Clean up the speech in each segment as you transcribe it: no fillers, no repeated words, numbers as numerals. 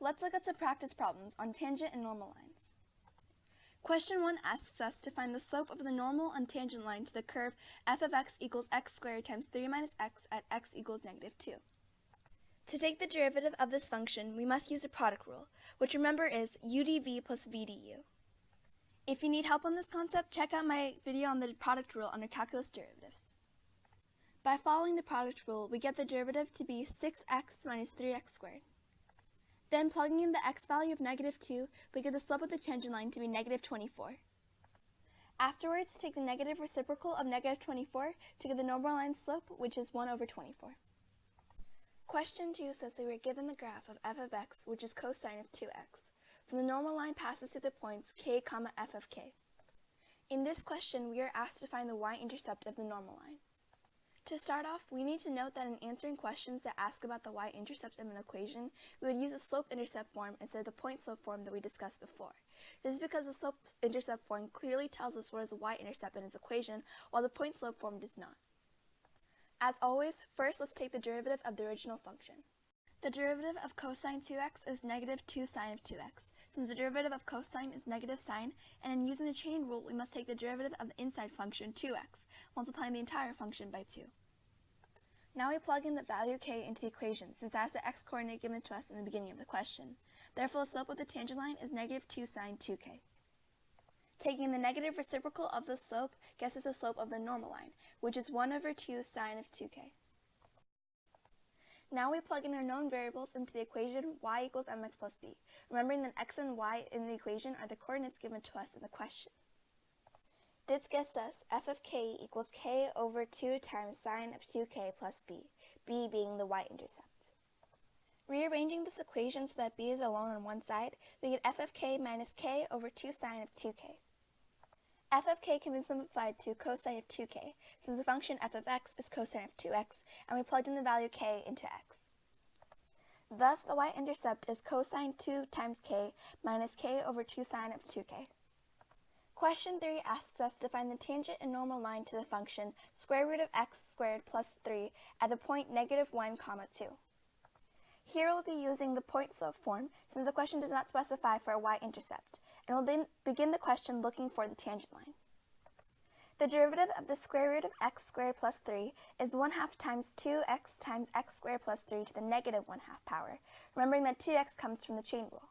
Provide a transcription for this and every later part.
Let's look at some practice problems on tangent and normal lines. Question 1 asks us to find the slope of the normal on tangent line to the curve f of x equals x squared times 3 minus x at x equals -2. To take the derivative of this function, we must use the product rule, which remember is u dv plus v du. If you need help on this concept, check out my video on the product rule under calculus derivatives. By following the product rule, we get the derivative to be 6x minus 3x squared. Then plugging in the x value of -2, we get the slope of the tangent line to be -24. Afterwards, take the negative reciprocal of -24 to get the normal line slope, which is 1/24. Question 2 says that we are given the graph of f of x, which is cosine of 2x. Then the normal line passes through the points k, f of k. In this question, we are asked to find the y-intercept of the normal line. To start off, we need to note that in answering questions that ask about the y-intercept of an equation, we would use the slope-intercept form instead of the point-slope form that we discussed before. This is because the slope-intercept form clearly tells us what is the y-intercept in its equation, while the point-slope form does not. As always, first let's take the derivative of the original function. The derivative of cosine 2x is -2 sine of 2x. Since the derivative of cosine is negative sine, and in using the chain rule, we must take the derivative of the inside function 2x, multiplying the entire function by 2. Now we plug in the value k into the equation, since that's the x-coordinate given to us in the beginning of the question. Therefore, the slope of the tangent line is -2 sine 2k. Taking the negative reciprocal of the slope gets us the slope of the normal line, which is 1/2 sine of 2k. Now we plug in our known variables into the equation y equals mx plus b, remembering that x and y in the equation are the coordinates given to us in the question. This gets us f of k equals k/2 times sine of 2k plus b, b being the y-intercept. Rearranging this equation so that b is alone on one side, we get f of k minus k/2 sine of 2k. f of k can be simplified to cosine of 2k, since the function f of x is cosine of 2x, and we plugged in the value k into x. Thus, the y-intercept is cosine 2 times k minus k/2 sine of 2k. Question 3 asks us to find the tangent and normal line to the function square root of x squared plus 3 at the point -1, 2. Here we'll be using the point-slope form, since the question does not specify for a y-intercept, and we'll begin the question looking for the tangent line. The derivative of the square root of x squared plus 3 is 1/2 times 2x times x squared plus 3 to the -1/2 power, remembering that 2x comes from the chain rule.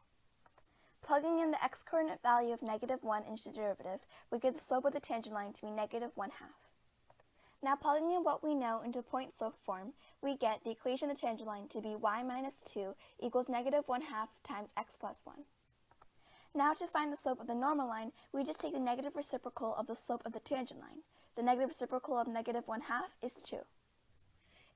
Plugging in the x-coordinate value of -1 into the derivative, we get the slope of the tangent line to be -1/2. Now plugging in what we know into point-slope form, we get the equation of the tangent line to be y minus 2 equals -1/2 times x plus 1. Now to find the slope of the normal line, we just take the negative reciprocal of the slope of the tangent line. The negative reciprocal of -1/2 is 2.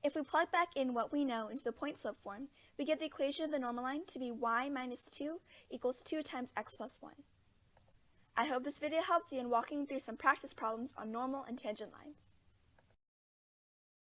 If we plug back in what we know into the point-slope form, we get the equation of the normal line to be y minus 2 equals 2 times x plus 1. I hope this video helped you in walking through some practice problems on normal and tangent lines.